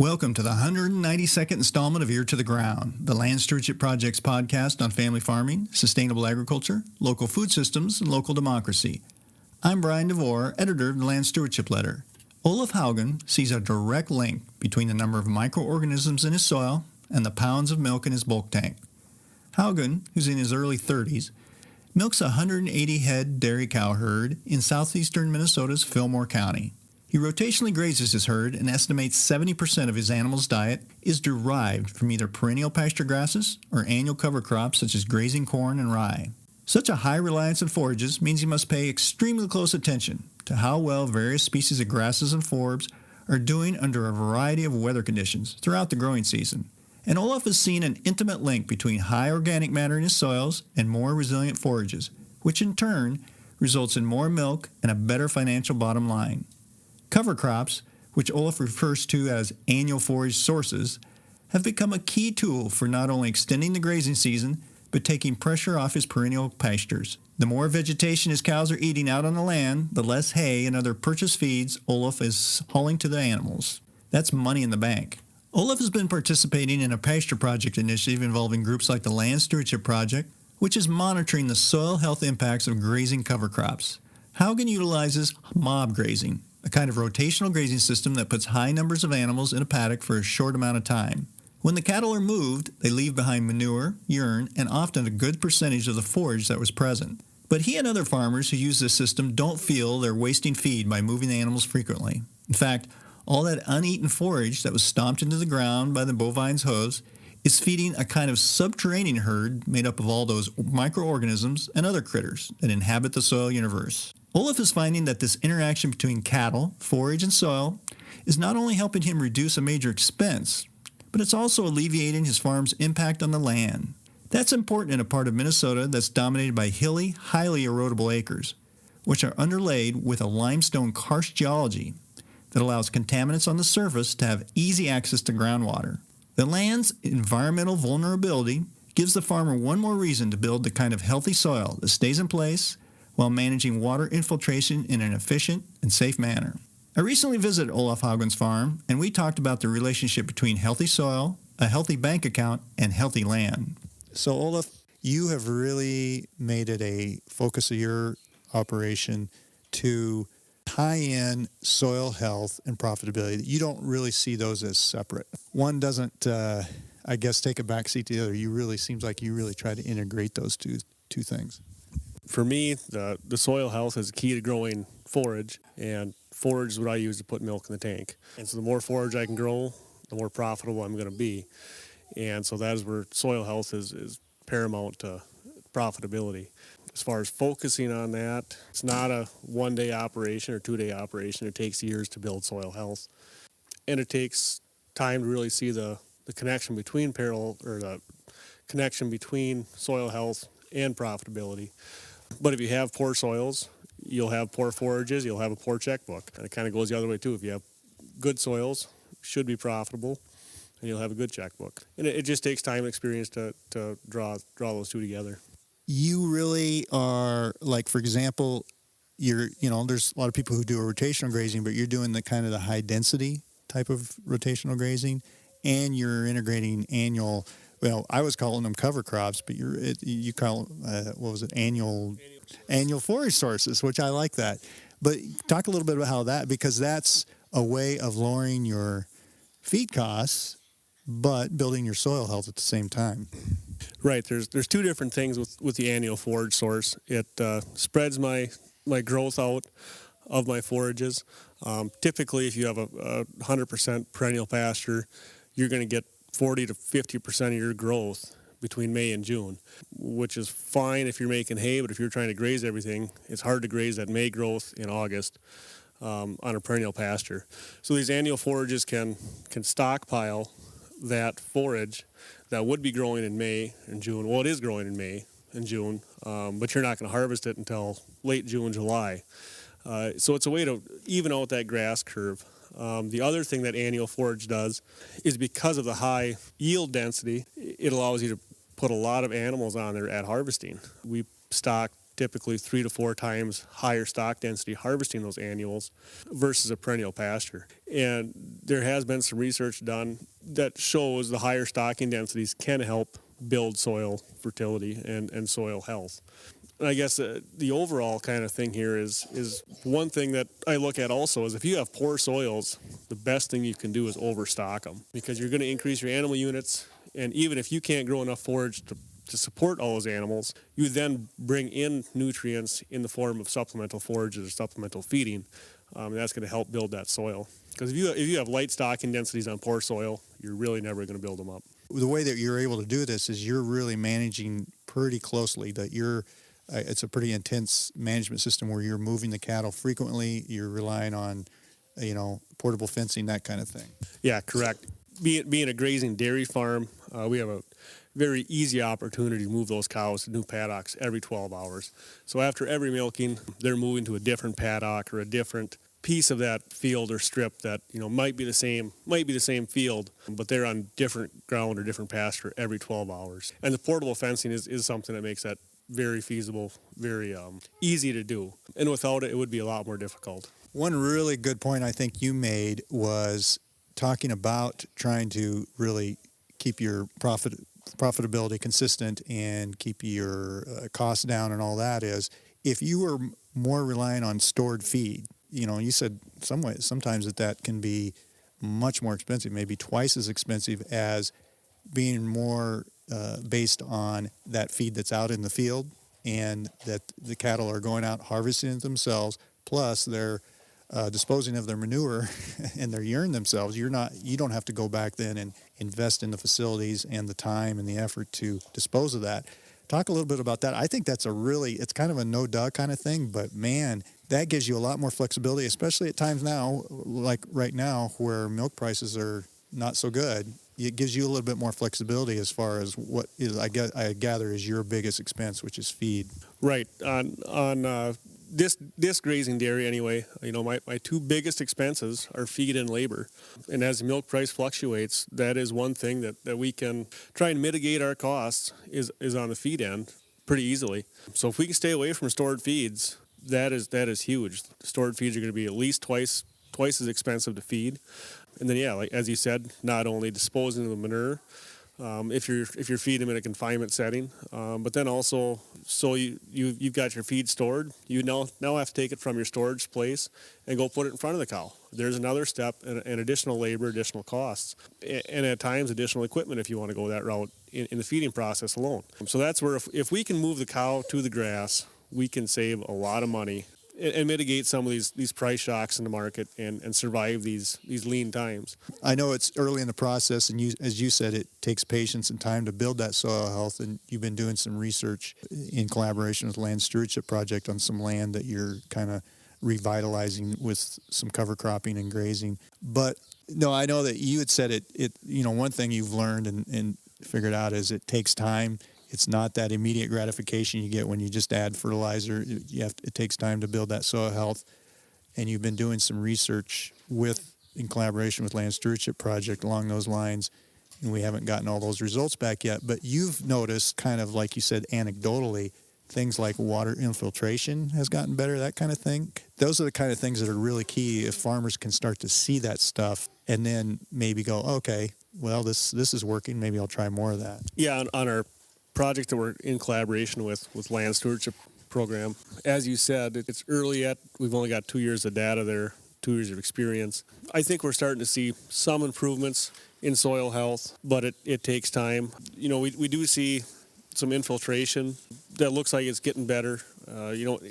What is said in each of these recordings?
Welcome to the 192nd installment of Ear to the Ground, the Land Stewardship Project's podcast on family farming, sustainable agriculture, local food systems, and local democracy. I'm Brian DeVore, editor of the Land Stewardship Letter. Olaf Haugen sees a direct link between the number of microorganisms in his soil and the pounds of milk in his bulk tank. Haugen, who's in his early 30s, milks a 180-head dairy cow herd in southeastern Minnesota's Fillmore County. He rotationally grazes his herd and estimates 70% of his animal's diet is derived from either perennial pasture grasses or annual cover crops such as grazing corn and rye. Such a high reliance on forages means he must pay extremely close attention to how well various species of grasses and forbs are doing under a variety of weather conditions throughout the growing season. And Olaf has seen an intimate link between high organic matter in his soils and more resilient forages, which in turn results in more milk and a better financial bottom line. Cover crops, which Olaf refers to as annual forage sources, have become a key tool for not only extending the grazing season, but taking pressure off his perennial pastures. The more vegetation his cows are eating out on the land, the less hay and other purchased feeds Olaf is hauling to the animals. That's money in the bank. Olaf has been participating in a pasture project initiative involving groups like the Land Stewardship Project, which is monitoring the soil health impacts of grazing cover crops. Haugen utilizes mob grazing, a kind of rotational grazing system that puts high numbers of animals in a paddock for a short amount of time. When the cattle are moved, they leave behind manure, urine, and often a good percentage of the forage that was present. But he and other farmers who use this system don't feel they're wasting feed by moving the animals frequently. In fact, all that uneaten forage that was stomped into the ground by the bovine's hooves is feeding a kind of subterranean herd made up of all those microorganisms and other critters that inhabit the soil universe. Olaf is finding that this interaction between cattle, forage, and soil is not only helping him reduce a major expense, but it's also alleviating his farm's impact on the land. That's important in a part of Minnesota that's dominated by hilly, highly erodible acres, which are underlaid with a limestone karst geology that allows contaminants on the surface to have easy access to groundwater. The land's environmental vulnerability gives the farmer one more reason to build the kind of healthy soil that stays in place while managing water infiltration in an efficient and safe manner. I recently visited Olaf Haugen's farm, and we talked about the relationship between healthy soil, a healthy bank account, and healthy land. So Olaf, you have really made it a focus of your operation to tie in soil health and profitability. You don't really see those as separate. One doesn't, take a backseat to the other. Seems like you really try to integrate those two things. For me, the soil health is key to growing forage, and forage is what I use to put milk in the tank. And so the more forage I can grow, the more profitable I'm going to be. And so that is where soil health is paramount to profitability. As far as focusing on that, it's not a one-day operation or two-day operation. It takes years to build soil health. And it takes time to really see the connection between the connection between soil health and profitability. But if you have poor soils, you'll have poor forages, you'll have a poor checkbook. And it kind of goes the other way too. If you have good soils, should be profitable, and you'll have a good checkbook. And it just takes time and experience to draw those two together. You really are, like, for example, there's a lot of people who do a rotational grazing, but you're doing the kind of the high density type of rotational grazing, and you're integrating annual. Well, I was calling them cover crops, but you call annual forage sources, which I like that. But talk a little bit about how that, because that's a way of lowering your feed costs, but building your soil health at the same time. Right. There's two different things with the annual forage source. It spreads my growth out of my forages. Typically, if you have a 100% perennial pasture, you're going to get 40 to 50% of your growth between May and June, which is fine if you're making hay, but if you're trying to graze everything, it's hard to graze that May growth in August on a perennial pasture. So these annual forages can stockpile that forage that would be growing in May and June. Well, it is growing in May and June, but you're not going to harvest it until late June, July. So it's a way to even out that grass curve. The other thing that annual forage does is because of the high yield density, it allows you to put a lot of animals on there at harvesting. We stock typically 3 to 4 times higher stock density harvesting those annuals versus a perennial pasture. And there has been some research done that shows the higher stocking densities can help build soil fertility and soil health. And I guess the overall kind of thing here is one thing that I look at also is if you have poor soils, the best thing you can do is overstock them, because you're going to increase your animal units. And even if you can't grow enough forage to support all those animals, you then bring in nutrients in the form of supplemental forages or supplemental feeding. And that's going to help build that soil. Because if you have light stocking densities on poor soil, you're really never going to build them up. The way that you're able to do this is you're really managing pretty closely, that it's a pretty intense management system where you're moving the cattle frequently, you're relying on, portable fencing, that kind of thing. Yeah, correct. Being a grazing dairy farm, we have a very easy opportunity to move those cows to new paddocks every 12 hours. So after every milking, they're moving to a different paddock or a different piece of that field or strip that might be the same field, but they're on different ground or different pasture every 12 hours. And the portable fencing is something that makes that very feasible, very easy to do. And without it, it would be a lot more difficult. One really good point I think you made was talking about trying to really keep your profitability consistent and keep your costs down, and all that is if you were more reliant on stored feed. You said sometimes that can be much more expensive, maybe twice as expensive as being more based on that feed that's out in the field, and that the cattle are going out harvesting it themselves, plus they're disposing of their manure and their urine themselves. You don't have to go back then and invest in the facilities and the time and the effort to dispose of that. Talk a little bit about that. I think that's it's kind of a no-duh kind of thing, but man, that gives you a lot more flexibility, especially at times now, like right now, where milk prices are not so good. It gives you a little bit more flexibility as far as what I gather is your biggest expense, which is feed. Right. On this grazing dairy anyway, my two biggest expenses are feed and labor. And as the milk price fluctuates, that is one thing that we can try and mitigate our costs is on the feed end pretty easily. So if we can stay away from stored feeds, that is huge. Stored feeds are going to be at least twice as expensive to feed. And then, like as you said, not only disposing of the manure, if you're feeding them in a confinement setting, but then also, so you've got your feed stored, you now have to take it from your storage place and go put it in front of the cow. There's another step and additional labor, additional costs, and at times additional equipment if you want to go that route in the feeding process alone. So that's where if we can move the cow to the grass, we can save a lot of money and mitigate some of these price shocks in the market and survive these lean times. I know it's early in the process, and as you said, it takes patience and time to build that soil health, and you've been doing some research in collaboration with Land Stewardship Project on some land that you're kind of revitalizing with some cover cropping and grazing. But no, I know that you had said it one thing you've learned and figured out is it takes time. It's not that immediate gratification you get when you just add fertilizer. It takes time to build that soil health. And you've been doing some research in collaboration with Land Stewardship Project along those lines, and we haven't gotten all those results back yet. But you've noticed, kind of like you said, anecdotally, things like water infiltration has gotten better, that kind of thing. Those are the kind of things that are really key if farmers can start to see that stuff and then maybe go, okay, well, this is working. Maybe I'll try more of that. Yeah, on our project that we're in collaboration with Land Stewardship Program. As you said, it's early yet. We've only got 2 years of data there, 2 years of experience. I think we're starting to see some improvements in soil health, but it takes time. We do see some infiltration that looks like it's getting better.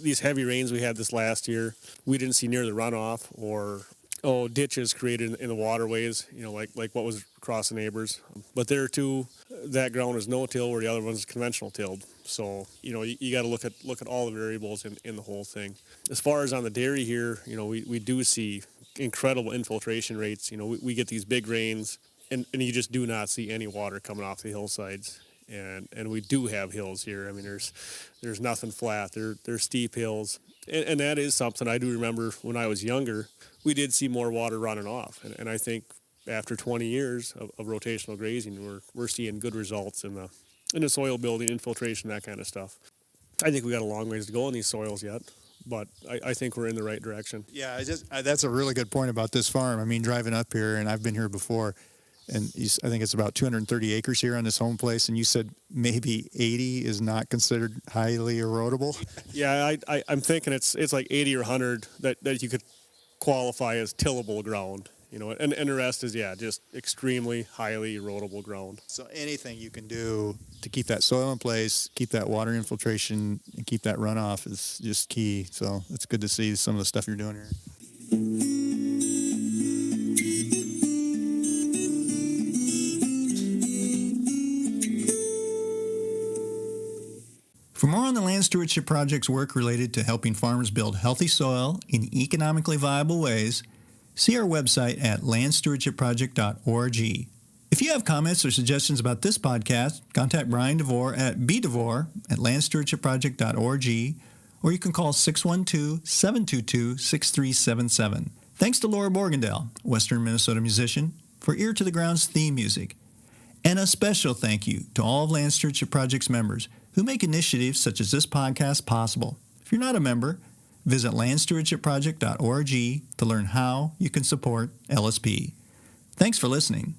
These heavy rains we had this last year, we didn't see near the runoff or ditches created in the waterways, like what was across the neighbors. But there too, that ground is no-till where the other one's conventional tilled. So, you got to look at all the variables in the whole thing. As far as on the dairy here, we do see incredible infiltration rates. We get these big rains and you just do not see any water coming off the hillsides. And we do have hills here. I mean, there's nothing flat. There's steep hills. And that is something I do remember when I was younger. We did see more water running off. And I think after 20 years of rotational grazing, we're seeing good results in the soil building, infiltration, that kind of stuff. I think we got a long ways to go in these soils yet, but I think we're in the right direction. Yeah, that's a really good point about this farm. I mean, driving up here, and I've been here before, and I think it's about 230 acres here on this home place, and you said maybe 80 is not considered highly erodible. Yeah, I'm thinking it's like 80 or 100 that you could qualify as tillable ground. And the rest is, just extremely highly erodible ground. So anything you can do to keep that soil in place, keep that water infiltration, and keep that runoff is just key. So it's good to see some of the stuff you're doing here. For more on the Land Stewardship Project's work related to helping farmers build healthy soil in economically viable ways, see our website at landstewardshipproject.org. If you have comments or suggestions about this podcast, contact Brian DeVore at bdevore@landstewardshipproject.org, or you can call 612-722-6377. Thanks to Laura Borgendale, Western Minnesota musician, for Ear to the Ground's theme music. And a special thank you to all of Land Stewardship Project's members who make initiatives such as this podcast possible. If you're not a member, visit landstewardshipproject.org to learn how you can support LSP. Thanks for listening.